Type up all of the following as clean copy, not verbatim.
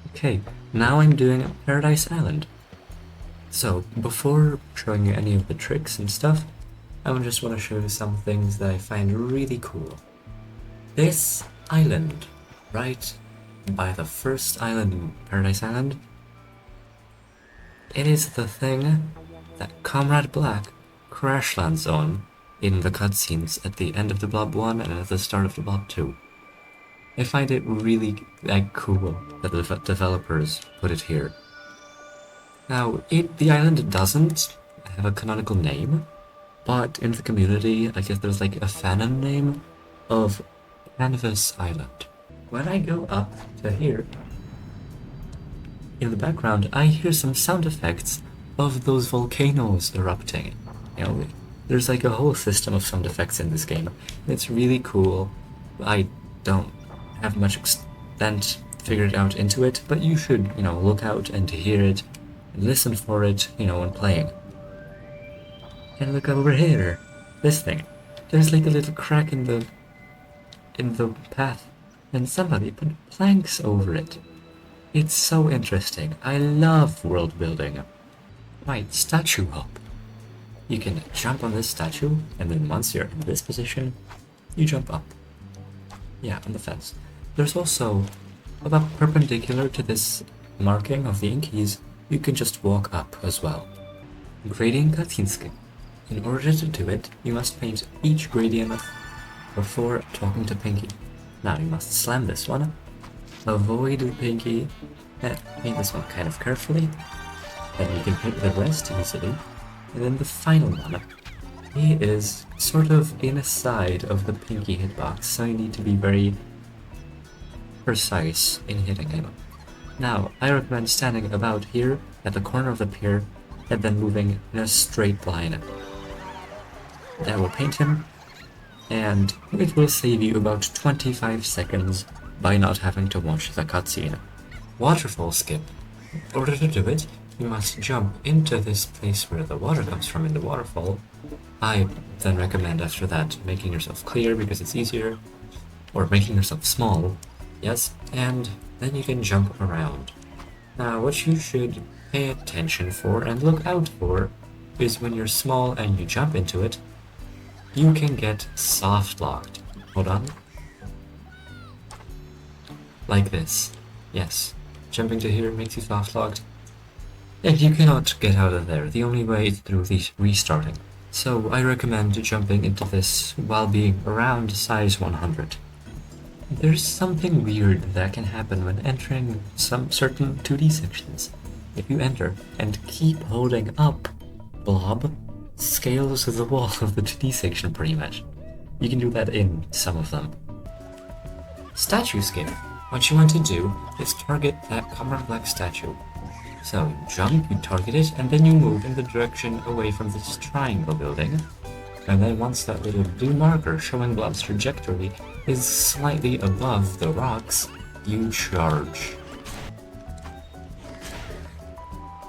Okay, now I'm doing Paradise Island. So, before showing you any of the tricks and stuff, I just want to show you some things that I find really cool. This island, right by the first island in Paradise Island, it is the thing that Comrade Black crash lands on in the cutscenes at the end of the Blob 1 and at the start of the Blob 2. I find it really cool that the developers put it here. Now, the island doesn't have a canonical name, but in the community, I guess there's like a fanon name of Canvas Island. When I go up to here, in the background, I hear some sound effects of those volcanoes erupting. You know, there's like a whole system of sound effects in this game. It's really cool. I don't have much extent figured out into it, but you should, look out and hear it, and listen for it, when playing. And look over here, this thing. There's like a little crack in the path, and somebody put planks over it. It's so interesting. I love world building. Right, statue hop. You can jump on this statue, and then once you're in this position, you jump up. Yeah, on the fence. There's also, about perpendicular to this marking of the Inkies, you can just walk up as well. Graydian cutscene skip. In order to do it, you must paint each Graydian before talking to Pinky. Now you must slam this one, avoid Pinky, paint this one kind of carefully, then you can paint the rest easily, and then the final one, he is sort of inside of the Pinky hitbox, so you need to be very precise in hitting him. Now, I recommend standing about here at the corner of the pier and then moving in a straight line. That will paint him, and it will save you about 25 seconds by not having to watch the cutscene. Waterfall skip. In order to do it, you must jump into this place where the water comes from in the waterfall. I then recommend after that making yourself clear because it's easier, or making yourself small, yes, and then you can jump around. Now what you should pay attention for and look out for is when you're small and you jump into it, you can get soft locked. Hold on. Like this. Yes. Jumping to here makes you soft locked. And you cannot get out of there. The only way is through the restarting. So I recommend jumping into this while being around size 100. There's something weird that can happen when entering some certain 2D sections. If you enter and keep holding up, Blob scales the wall of the 2D section pretty much. You can do that in some of them. Statue skip. What you want to do is target that Comrade Black statue. So you jump, you target it, and then you move in the direction away from this triangle building. And then once that little blue marker showing Blob's trajectory is slightly above the rocks, you charge.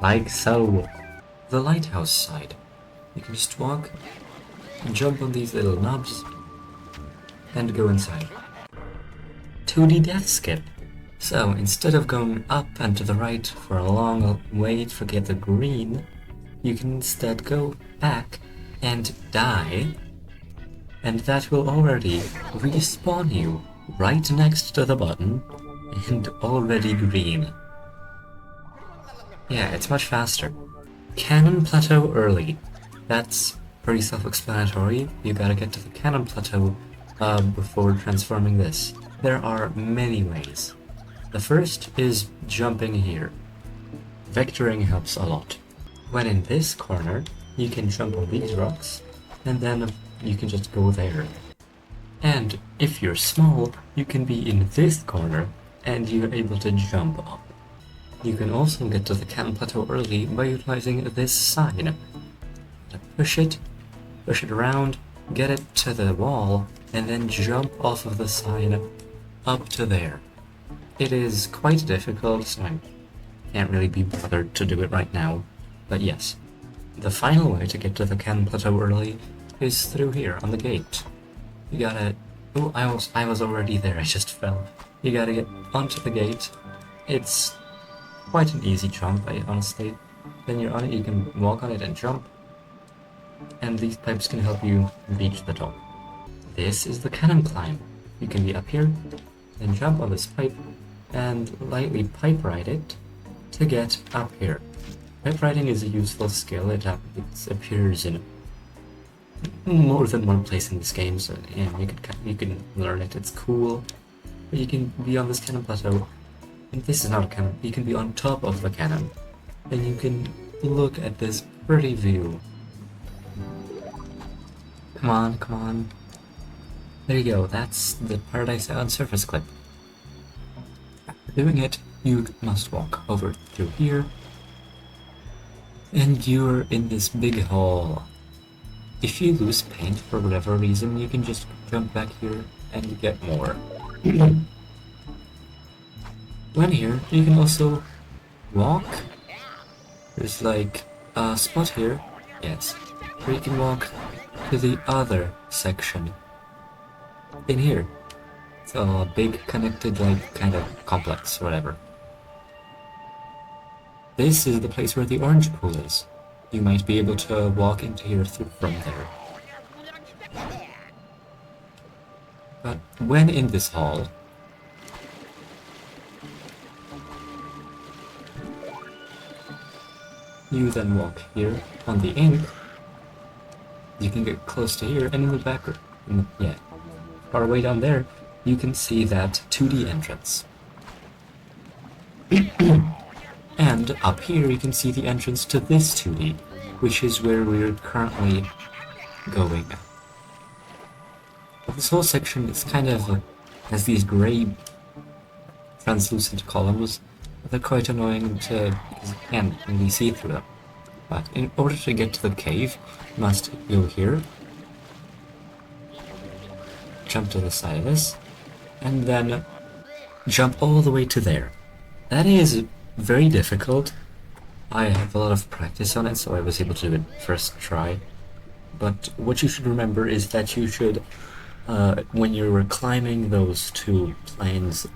Like so. The Lighthouse side. You can just walk, jump on these little knobs, and go inside. 2D death skip. So instead of going up and to the right for a long way to get the green, you can instead go back and die, and that will already respawn you right next to the button and already green. Yeah, it's much faster. Canon Plateau early. That's pretty self-explanatory. You gotta get to the Canon Plateau before transforming this. There are many ways. The first is jumping here. Vectoring helps a lot. When in this corner, you can jump on these rocks, and then you can just go there. And if you're small, you can be in this corner, and you're able to jump up. You can also get to the Canon Plateau early by utilizing this sign. Push it around, get it to the wall, and then jump off of the sign up to there. It is quite difficult, so I can't really be bothered to do it right now, but yes. The final way to get to the Canon Plateau early is through here on the gate. You gotta... Oh, I was already there, I just fell. You gotta get onto the gate. It's quite an easy jump, honestly. Then you're on it, you can walk on it and jump, and these pipes can help you reach the top. This is the Canon Climb. You can be up here, then jump on this pipe, and lightly pipe ride it to get up here. Pipe riding is a useful skill. It appears in more than one place in this game, so you can learn it. It's cool. But you can be on this cannon plateau, and this is not a cannon. You can be on top of the cannon, and you can look at this pretty view. Come on, come on. There you go. That's the Paradise Island surface clip. After doing it, you must walk over through here, and you're in this big hall. If you lose paint for whatever reason, you can just jump back here and get more. When here, you can also walk. There's like a spot here, yes, where you can walk to the other section. In here. It's a big connected, like, kind of complex, whatever. This is the place where the orange pool is. You might be able to walk into here from there. But when in this hall, you then walk here on the ink. You can get close to here, and in the back, yeah, far away down there, you can see that 2D entrance. And up here you can see the entrance to this 2D, which is where we're currently going. This whole section is kind of has these gray translucent columns. They're quite annoying because you can't really see through them. But in order to get to the cave, you must go here, jump to the side of this, and then jump all the way to there. That is very difficult. I have a lot of practice on it, so I was able to do it first try. But what you should remember is that you should, when you were climbing those two planes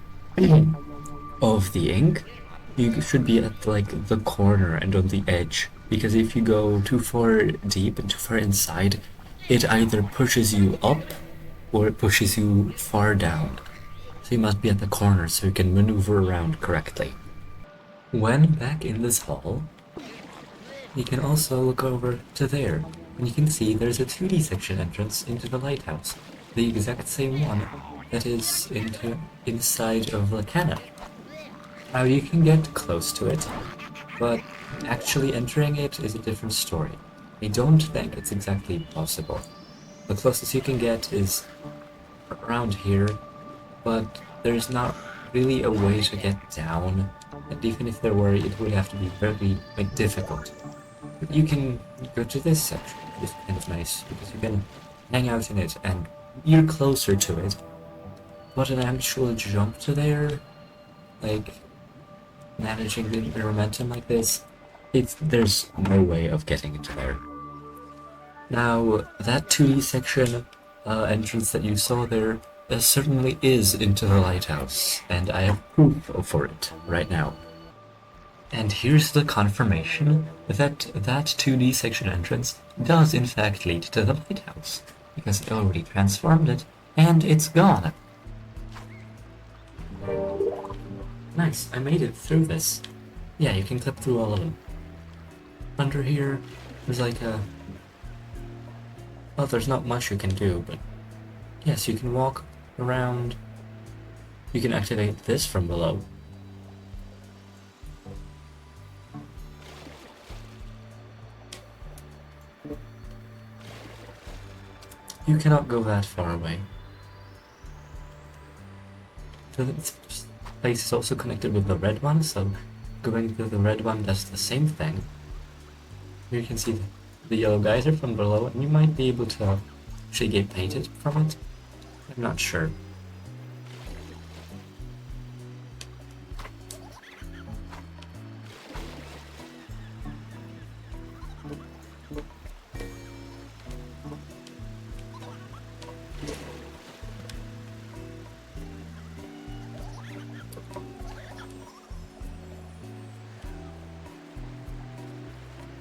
of the ink, you should be at like the corner and on the edge, because if you go too far deep and too far inside, it either pushes you up or it pushes you far down. So you must be at the corner so you can maneuver around correctly. When back in this hall, you can also look over to there, and you can see there's a 2D section entrance into the lighthouse, the exact same one that is inside of the cannon. Now you can get close to it, but actually entering it is a different story. I don't think it's exactly possible. The closest you can get is around here, but there's not really a way to get down, and even if there were, it would have to be very difficult. But you can go to this section, which is kind of nice, because you can hang out in it, and you're closer to it. But an actual jump to there, like managing the momentum like this, there's no way of getting into there. Now, that 2D section entrance that you saw there certainly is into the lighthouse, and I have proof for it right now. And here's the confirmation that that 2D section entrance does in fact lead to the lighthouse, because I already transformed it, and it's gone. Nice, I made it through this. Yeah, you can clip through all of them. Under here, there's like a... well, there's not much you can do, but... yes, you can walk around. You can activate this from below. You cannot go that far away. So this place is also connected with the red one, so going to the red one does the same thing. Here you can see the yellow geyser from below, and you might be able to actually get painted from it. I'm not sure.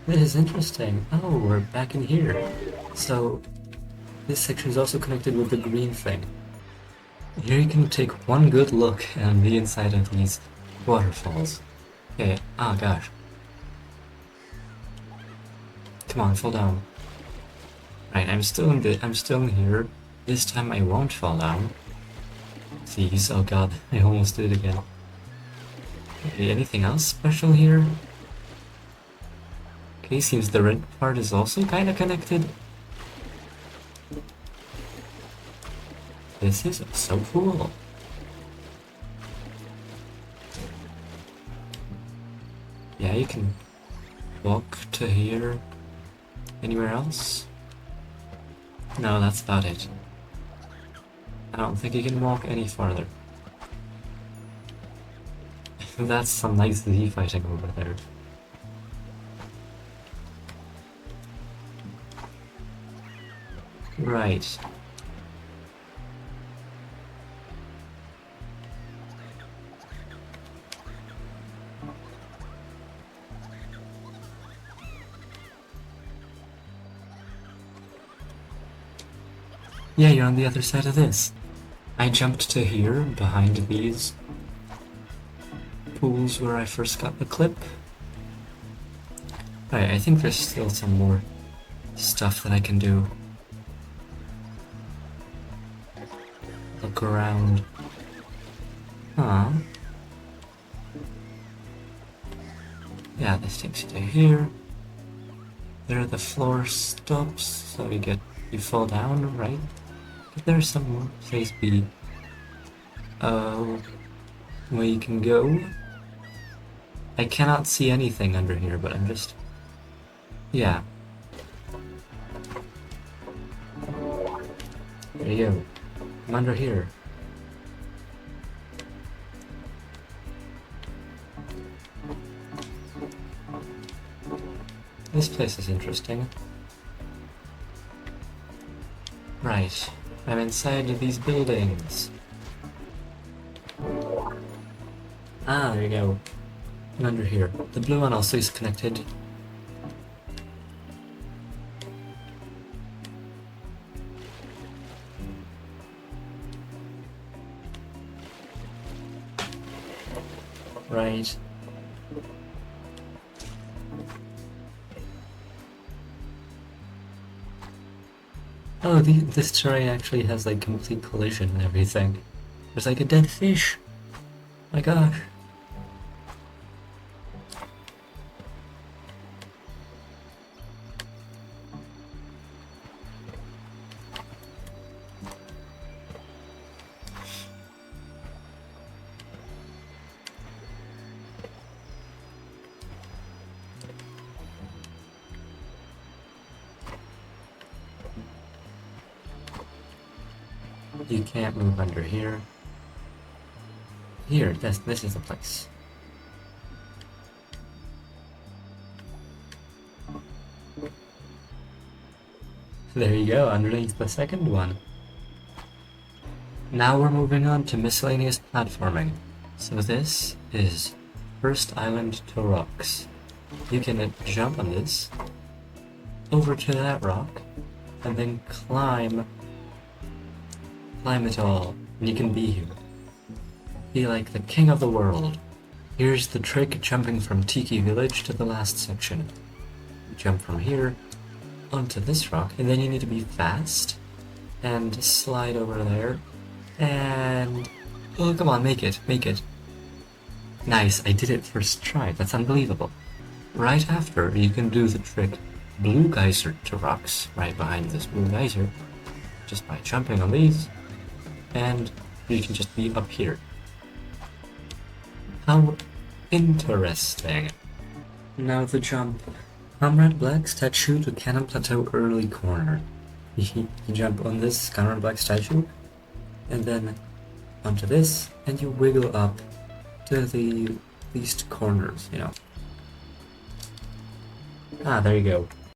This is interesting. Oh, we're back in here. So, this section is also connected with the green thing. Here you can take one good look and be inside of these waterfalls. Okay, oh gosh. Come on, fall down. Right, I'm still in here. This time I won't fall down. Please, oh god, I almost did it again. Okay, anything else special here? Okay, seems the red part is also kinda connected. This is so cool. Yeah, you can walk to here. Anywhere else? No, that's about it. I don't think you can walk any farther. That's some nice Z fighting over there. Right. Yeah, you're on the other side of this. I jumped to here, behind these pools where I first got the clip. Right, I think there's still some more stuff that I can do. Look around. Huh. Yeah, this takes you to here. There the floor stops, so you fall down, right? But there's some place B. Where you can go. I cannot see anything under here, but I'm just... Yeah. There you go. I'm under here. This place is interesting. Right. I'm inside of these buildings. Ah, there you go. I'm under here. The blue one also is connected. Right. Oh, this terrain actually has like complete collision and everything. There's like a dead fish. My gosh. You can't move under here. Here, this is the place. There you go, underneath the second one. Now we're moving on to miscellaneous platforming. So this is first island to rocks. You can jump on this, over to that rock, and then climb it all, and you can be here. Be like the king of the world. Here's the trick, jumping from Tiki Village to the last section. You jump from here onto this rock, and then you need to be fast and slide over there, and... Oh, come on, make it. Nice, I did it first try, that's unbelievable. Right after, you can do the trick blue geyser to rocks, right behind this blue geyser, just by jumping on these, and you can just be up here. How interesting. Now the jump. Comrade Black statue to Canon Plateau early corner. You jump on this Comrade Black statue, and then onto this, and you wiggle up to the least corners, you know. Ah, there you go.